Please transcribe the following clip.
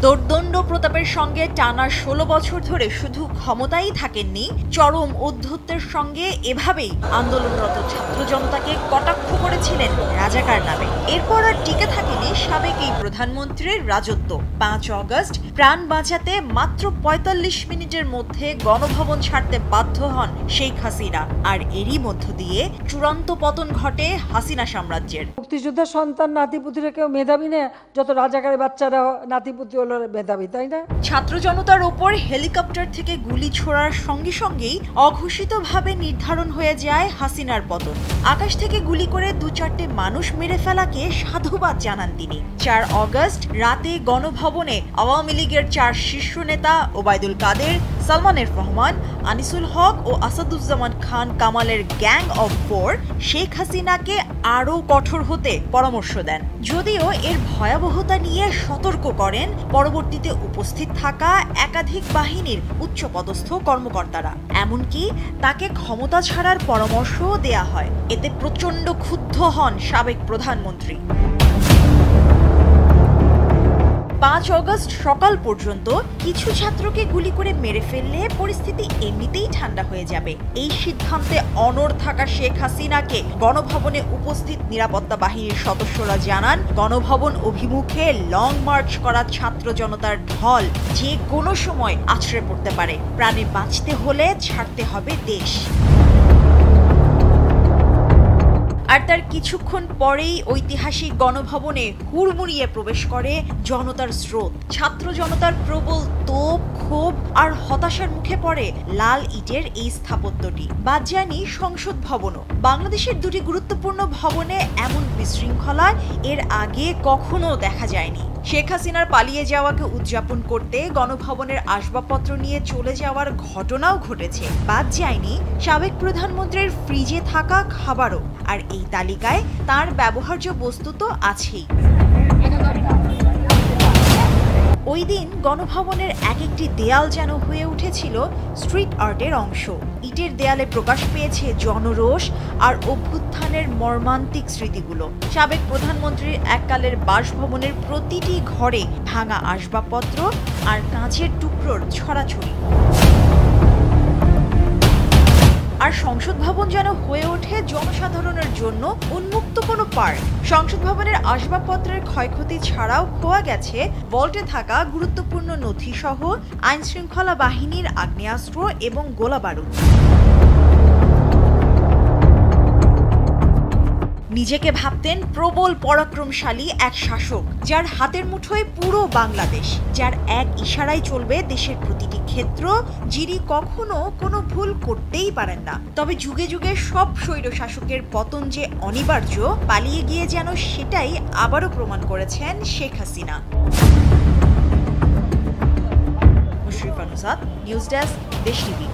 দোর্দণ্ড প্রতাপের সঙ্গে টানা ১৬ বছর ধরে শুধু ক্ষমতায় থাকেননি, চরম ঔদ্ধত্যের সঙ্গে এভাবেই আন্দোলনরত ছাত্র জনতাকে কটাক্ষ করেছিলেন রাজাকার নামে। এরপর আর টিকে থাকেনি সাবেক এই প্রধানমন্ত্রীর রাজত্ব। ৫ অগস্ট প্রাণ বাঁচাতে মাত্র ৪৫ মিনিটের মধ্যে গণভবন ছাড়তে বাধ্য হন শেখ হাসিনা। আর এরই মধ্য দিয়ে চূড়ান্ত পতন ঘটে হাসিনা সাম্রাজ্যের। মুক্তিযোদ্ধার সন্তান নাতিপুতিরা কেউ মেধাবী না, যত রাজাকারের বাচ্চারা নাতিপুতি হলো মেধাবী, তাই না? ছাত্র জনতার ওপর হেলিকপ্টার থেকে গুলি ছোড়ার সঙ্গে সঙ্গেই অঘোষিতভাবে নির্ধারণ হয়ে যায় হাসিনার পতন। আকাশ থেকে গুলি করে ২-৪টে মানুষ মেরে ফেলাকে সাধুবাদ জানান তিনি। ৪ অগস্ট রাতে গণভবনে আওয়ামী লীগের ৪ শীর্ষ নেতা ওবায়দুল কাদের, সালমান এফ রহমান, আনিসুল হক ও আসাদুজ্জামান খান কামালের গ্যাং অফ 4 শেখ হাসিনাকে আরও কঠোর হতে পরামর্শ দেন। যদিও এর ভয়াবহতা নিয়ে সতর্ক করেন পরবর্তীতে উপস্থিত থাকা একাধিক বাহিনীর উচ্চপদস্থ কর্মকর্তারা। এমনকি তাকে ক্ষমতা ছাড়ার পরামর্শও দেয়া হয়। এতে প্রচণ্ড ক্ষুব্ধ হন সাবেক প্রধানমন্ত্রী। ৫ অগস্ট সকাল পর্যন্ত কিছু ছাত্রকে গুলি করে মেরে ফেললে পরিস্থিতি এমনিতেই ঠান্ডা হয়ে যাবে। এই সিদ্ধান্তে অনড় থাকা শেখ হাসিনাকে গণভবনে উপস্থিত নিরাপত্তা বাহিনীর সদস্যরা জানান, গণভবন অভিমুখে লং মার্চ করা ছাত্র জনতার ঢল যে কোনো সময় আছড়ে পড়তে পারে। প্রাণে বাঁচতে হলে ছাড়তে হবে দেশ। আর তার কিছুক্ষণ পরেই ঐতিহাসিক গণভবনে হুড়মুড়িয়ে প্রবেশ করে জনতার স্রোত। ছাত্র জনতার প্রবল তোপ, ক্ষোভ আর হতাশার মুখে পড়ে লাল ইটের এই স্থাপত্যটি। বাদ যায়নি সংসদ ভবনও। বাংলাদেশের দুটি গুরুত্বপূর্ণ ভবনে এমন বিশৃঙ্খলা এর আগে কখনো দেখা যায়নি। শেখ হাসিনার পালিয়ে যাওয়াকে উদযাপন করতে গণভবনের আসবাবপত্র নিয়ে চলে যাওয়ার ঘটনাও ঘটেছে। বাদ যায়নি সাবেক প্রধানমন্ত্রীর ফ্রিজে থাকা খাবারও। আর এই তালিকায় তার ব্যবহার্য বস্তু তো আছেই। ওই দিন গণভবনের এক একটি দেয়াল যেন হয়ে উঠেছিল স্ট্রিট আর্টের অংশ। ইটের দেয়ালে প্রকাশ পেয়েছে জনরোষ আর অভ্যুত্থানের মর্মান্তিক স্মৃতিগুলো। সাবেক প্রধানমন্ত্রীর এককালের বাসভবনের প্রতিটি ঘরে ভাঙা আসবাবপত্র আর কাঁচের টুকরোর ছড়াছড়ি। আর সংসদ ভবন যেন হয়ে ওঠে জনসাধারণের জন্য উন্মুক্ত কোনো পার্ক। সংসদ ভবনের আসবাবপত্রের ক্ষয়ক্ষতি ছাড়াও খোয়া গেছে ভল্টে থাকা গুরুত্বপূর্ণ নথিসহ আইনশৃঙ্খলা বাহিনীর আগ্নেয়াস্ত্র এবং গোলাবারুদ। নিজেকে ভাবতেন প্রবল পরাক্রমশালী এক শাসক, যার হাতের মুঠোয় পুরো বাংলাদেশ, যার এক ইশারায় চলবে দেশের প্রতিটি ক্ষেত্র, যিনি কখনো কোনো ভুল করতেই পারেন না। তবে যুগে যুগে সব স্বৈর শাসকের পতন যে অনিবার্য, পালিয়ে গিয়ে যেন সেটাই আবারও প্রমাণ করেছেন শেখ হাসিনা। মুশরিফা নুসাত, নিউজ ডেস্ক, দেশ টিভি।